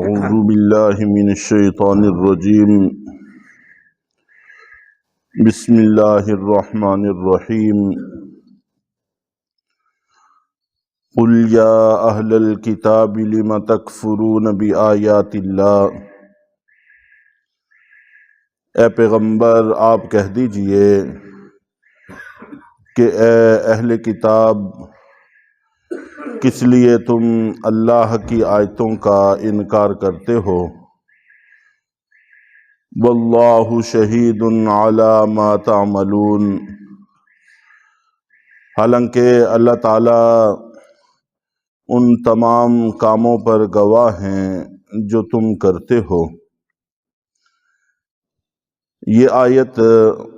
أعوذ بالله من الشيطان الرجيم. بسم الله الرحمن الرحيم. قل يا أهل الكتاب لم تكفرون بآيات الله. اے پیغمبر آپ کہہ دیجئے کہ اے اہل کتاب، کس لیے تم اللہ کی آیتوں کا انکار کرتے ہو؟ واللہ شہید علی ما تعملون. حالانکہ اللہ تعالیٰ ان تمام کاموں پر گواہ ہیں جو تم کرتے ہو. یہ آیت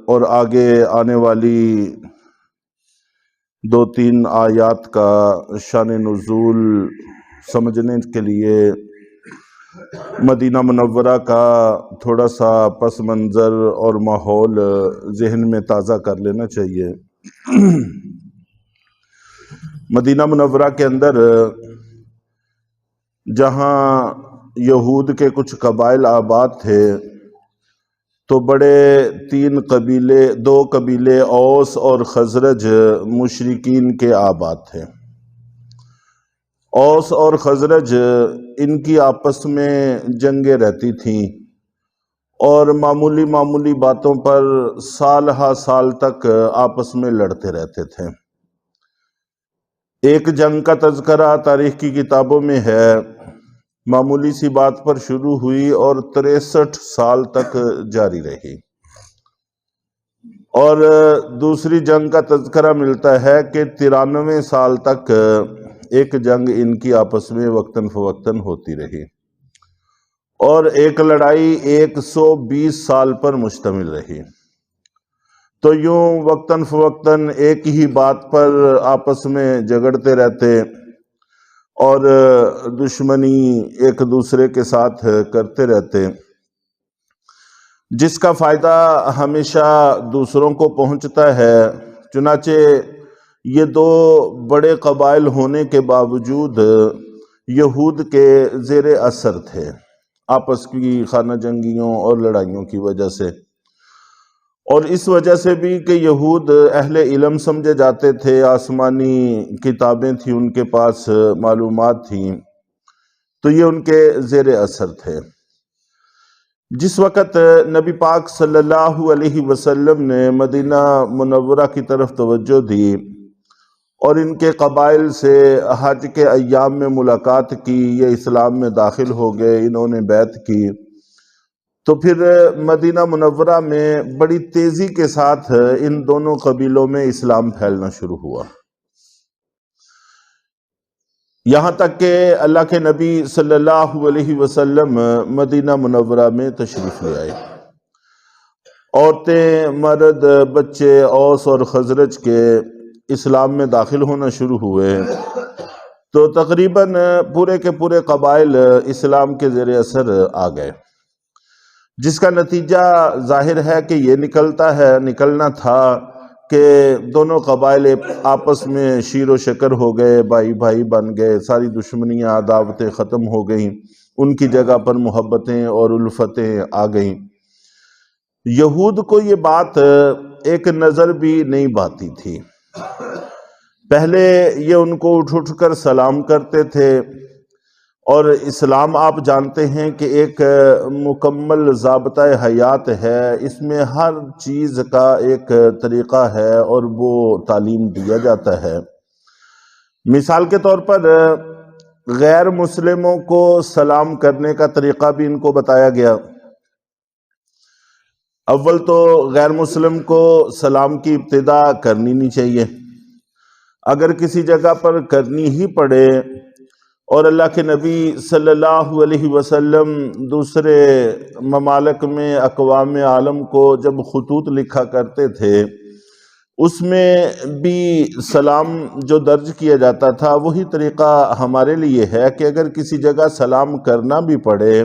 اور آگے آنے والی 2-3 آیات کا شان نزول سمجھنے کے لیے مدینہ منورہ کا تھوڑا سا پس منظر اور ماحول ذہن میں تازہ کر لینا چاہیے. مدینہ منورہ کے اندر جہاں یہود کے کچھ قبائل آباد تھے تو بڑے 2 قبیلے اوس اور خزرج مشرکین کے آباد تھے. اوس اور خزرج ان کی آپس میں جنگیں رہتی تھیں اور معمولی باتوں پر سال ہا سال تک آپس میں لڑتے رہتے تھے. ایک جنگ کا تذکرہ تاریخ کی کتابوں میں ہے، معمولی سی بات پر شروع ہوئی اور 63 سال تک جاری رہی. اور دوسری جنگ کا تذکرہ ملتا ہے کہ 93 سال تک ایک جنگ ان کی آپس میں وقتاً فوقتاً ہوتی رہی، اور ایک لڑائی 120 سال پر مشتمل رہی. تو یوں وقتاً فوقتاً ایک ہی بات پر آپس میں جھگڑتے رہتے اور دشمنی ایک دوسرے کے ساتھ کرتے رہتے، جس کا فائدہ ہمیشہ دوسروں کو پہنچتا ہے. چنانچہ یہ 2 بڑے قبائل ہونے کے باوجود یہود کے زیر اثر تھے آپس کی خانہ جنگیوں اور لڑائیوں کی وجہ سے، اور اس وجہ سے بھی کہ یہود اہل علم سمجھے جاتے تھے، آسمانی کتابیں تھیں ان کے پاس، معلومات تھیں، تو یہ ان کے زیر اثر تھے. جس وقت نبی پاک صلی اللہ علیہ وسلم نے مدینہ منورہ کی طرف توجہ دی اور ان کے قبائل سے حج کے ایام میں ملاقات کی، یہ اسلام میں داخل ہو گئے، انہوں نے بیعت کی، تو پھر مدینہ منورہ میں بڑی تیزی کے ساتھ ان دونوں قبیلوں میں اسلام پھیلنا شروع ہوا. یہاں تک کہ اللہ کے نبی صلی اللہ علیہ وسلم مدینہ منورہ میں تشریف لے آئے. عورتیں، مرد، بچے اوس اور خزرج کے اسلام میں داخل ہونا شروع ہوئے، تو تقریباً پورے کے پورے قبائل اسلام کے زیر اثر آ گئے، جس کا نتیجہ ظاہر ہے کہ یہ نکلنا تھا کہ دونوں قبائل آپس میں شیر و شکر ہو گئے، بھائی بن گئے، ساری دشمنیاں عداوتیں ختم ہو گئیں، ان کی جگہ پر محبتیں اور الفتیں آ گئیں. یہود کو یہ بات ایک نظر بھی نہیں بھاتی تھی. پہلے یہ ان کو اٹھ کر سلام کرتے تھے، اور اسلام آپ جانتے ہیں کہ ایک مکمل ضابطۂ حیات ہے، اس میں ہر چیز کا ایک طریقہ ہے اور وہ تعلیم دیا جاتا ہے. مثال کے طور پر غیر مسلموں کو سلام کرنے کا طریقہ بھی ان کو بتایا گیا. اول تو غیر مسلم کو سلام کی ابتدا کرنی نہیں چاہیے. اگر کسی جگہ پر کرنی ہی پڑے، اور اللہ کے نبی صلی اللہ علیہ وسلم دوسرے ممالک میں اقوام عالم کو جب خطوط لکھا کرتے تھے، اس میں بھی سلام جو درج کیا جاتا تھا وہی طریقہ ہمارے لیے ہے کہ اگر کسی جگہ سلام کرنا بھی پڑے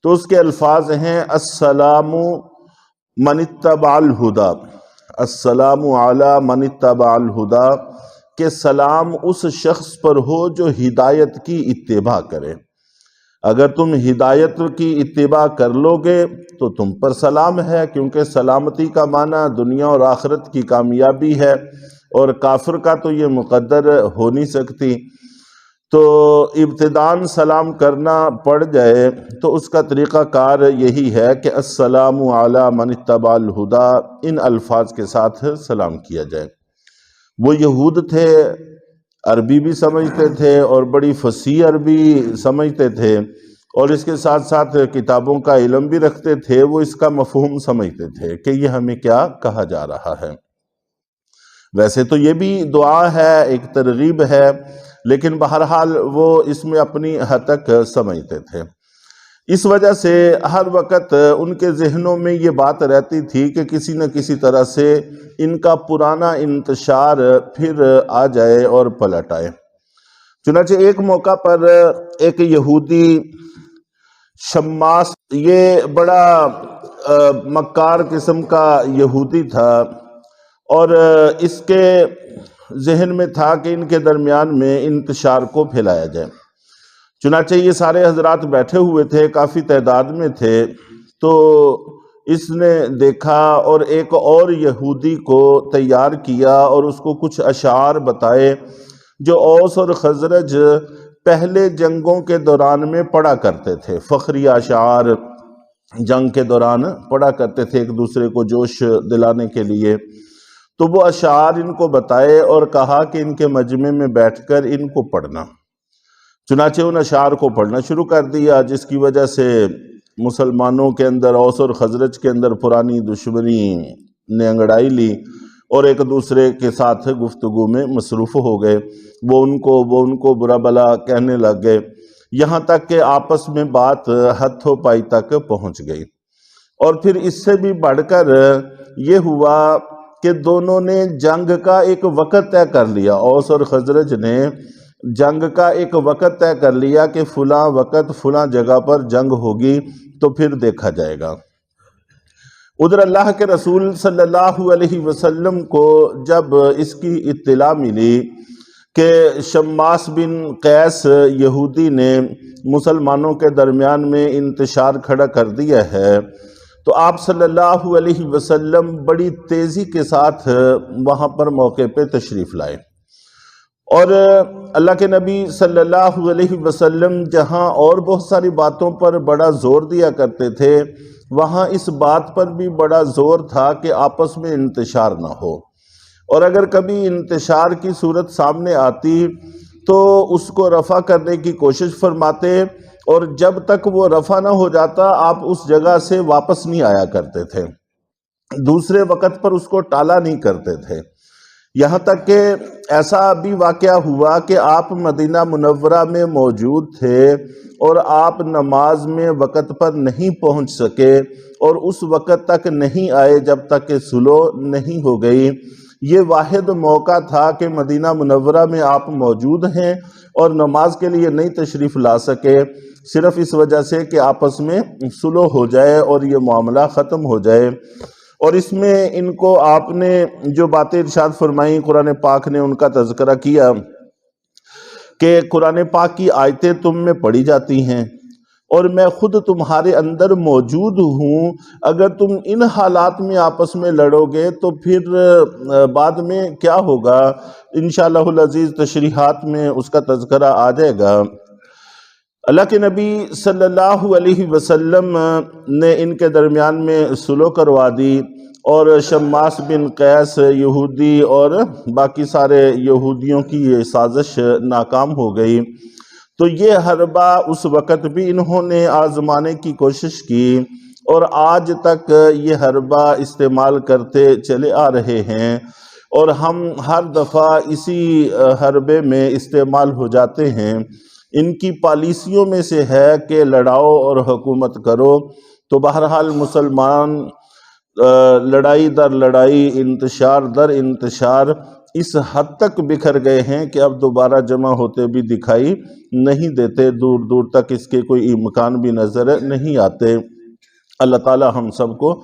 تو اس کے الفاظ ہیں السلام من اتبع الہدی، السلام علی من اتبع الہدی، کہ سلام اس شخص پر ہو جو ہدایت کی اتباع کرے. اگر تم ہدایت کی اتباع کر لو گے تو تم پر سلام ہے، کیونکہ سلامتی کا معنی دنیا اور آخرت کی کامیابی ہے، اور کافر کا تو یہ مقدر ہو نہیں سکتی۔ تو ابتداً سلام کرنا پڑ جائے تو اس کا طریقہ کار یہی ہے کہ السلام علی من اتبع الہدی، ان الفاظ کے ساتھ سلام کیا جائے۔ وہ یہود تھے، عربی بھی سمجھتے تھے اور بڑی فصیح عربی سمجھتے تھے، اور اس کے ساتھ ساتھ کتابوں کا علم بھی رکھتے تھے۔ وہ اس کا مفہوم سمجھتے تھے کہ یہ ہمیں کیا کہا جا رہا ہے۔ ویسے تو یہ بھی دعا ہے، ایک ترغیب ہے، لیکن بہرحال وہ اس میں اپنی حد تک سمجھتے تھے۔ اس وجہ سے ہر وقت ان کے ذہنوں میں یہ بات رہتی تھی کہ کسی نہ کسی طرح سے ان کا پرانا انتشار پھر آ جائے اور پلٹ آئے۔ چنانچہ ایک موقع پر ایک یہودی شماس، یہ بڑا مکار قسم کا یہودی تھا، اور اس کے ذہن میں تھا کہ ان کے درمیان میں انتشار کو پھیلایا جائے۔ چنانچہ یہ سارے حضرات بیٹھے ہوئے تھے، کافی تعداد میں تھے، تو اس نے دیکھا اور ایک اور یہودی کو تیار کیا اور اس کو کچھ اشعار بتائے جو اوس اور خزرج پہلے جنگوں کے دوران میں پڑھا کرتے تھے۔ فخری اشعار جنگ کے دوران پڑھا کرتے تھے ایک دوسرے کو جوش دلانے کے لیے۔ تو وہ اشعار ان کو بتائے اور کہا کہ ان کے مجمع میں بیٹھ کر ان کو پڑھنا۔ چنانچہ ان اشعار کو پڑھنا شروع کر دیا، جس کی وجہ سے مسلمانوں کے اندر، اوس اور خزرج کے اندر پرانی دشمنی نے انگڑائی لی اور ایک دوسرے کے ساتھ گفتگو میں مصروف ہو گئے۔ وہ ان کو برا بلا کہنے لگ گئے، یہاں تک کہ آپس میں بات ہتھوں پائی تک پہنچ گئی۔ اور پھر اس سے بھی بڑھ کر یہ ہوا کہ دونوں نے جنگ کا ایک وقت طے کر لیا۔ اوس اور خزرج نے جنگ کا ایک وقت طے کر لیا کہ فلاں وقت فلاں جگہ پر جنگ ہوگی، تو پھر دیکھا جائے گا۔ ادھر اللہ کے رسول صلی اللہ علیہ وسلم کو جب اس کی اطلاع ملی کہ شماس بن قیس یہودی نے مسلمانوں کے درمیان میں انتشار کھڑا کر دیا ہے، تو آپ صلی اللہ علیہ وسلم بڑی تیزی کے ساتھ وہاں پر موقع پہ تشریف لائے، اور اللہ کے نبی صلی اللہ علیہ وسلم جہاں اور بہت ساری باتوں پر بڑا زور دیا کرتے تھے، وہاں اس بات پر بھی بڑا زور تھا کہ آپس میں انتشار نہ ہو، اور اگر کبھی انتشار کی صورت سامنے آتی تو اس کو رفع کرنے کی کوشش فرماتے، اور جب تک وہ رفع نہ ہو جاتا آپ اس جگہ سے واپس نہیں آیا کرتے تھے، دوسرے وقت پر اس کو ٹالا نہیں کرتے تھے۔ یہاں تک کہ ایسا بھی واقعہ ہوا کہ آپ مدینہ منورہ میں موجود تھے اور آپ نماز میں وقت پر نہیں پہنچ سکے، اور اس وقت تک نہیں آئے جب تک کہ صلح نہیں ہو گئی۔ یہ واحد موقع تھا کہ مدینہ منورہ میں آپ موجود ہیں اور نماز کے لیے نہیں تشریف لا سکے، صرف اس وجہ سے کہ آپس میں صلح ہو جائے اور یہ معاملہ ختم ہو جائے۔ اور اس میں ان کو آپ نے جو باتیں ارشاد فرمائیں، قرآن پاک نے ان کا تذکرہ کیا کہ قرآن پاک کی آیتیں تم میں پڑھی جاتی ہیں اور میں خود تمہارے اندر موجود ہوں، اگر تم ان حالات میں آپس میں لڑو گے تو پھر بعد میں کیا ہوگا، انشاءاللہ العزیز تشریحات میں اس کا تذکرہ آ جائے گا۔ اللہ کے نبی صلی اللہ علیہ وسلم نے ان کے درمیان میں صلح کروا دی، اور شماس بن قیس یہودی اور باقی سارے یہودیوں کی یہ سازش ناکام ہو گئی۔ تو یہ حربہ اس وقت بھی انہوں نے آزمانے کی کوشش کی، اور آج تک یہ حربہ استعمال کرتے چلے آ رہے ہیں، اور ہم ہر دفعہ اسی حربے میں استعمال ہو جاتے ہیں۔ ان کی پالیسیوں میں سے ہے کہ لڑاؤ اور حکومت کرو، تو بہرحال مسلمان لڑائی در لڑائی، انتشار در انتشار اس حد تک بکھر گئے ہیں کہ اب دوبارہ جمع ہوتے بھی دکھائی نہیں دیتے، دور دور تک اس کے کوئی امکان بھی نظر نہیں آتے۔ اللہ تعالی ہم سب کو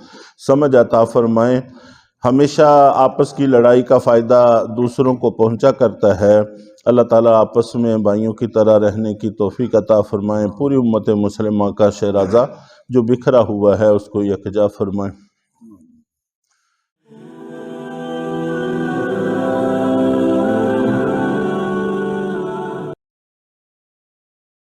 سمجھ عطا فرمائے۔ ہمیشہ آپس کی لڑائی کا فائدہ دوسروں کو پہنچا کرتا ہے۔ اللہ تعالیٰ آپس میں بھائیوں کی طرح رہنے کی توفیق عطا فرمائیں۔ پوری امت مسلمہ کا شیرازہ جو بکھرا ہوا ہے اس کو یکجا فرمائیں۔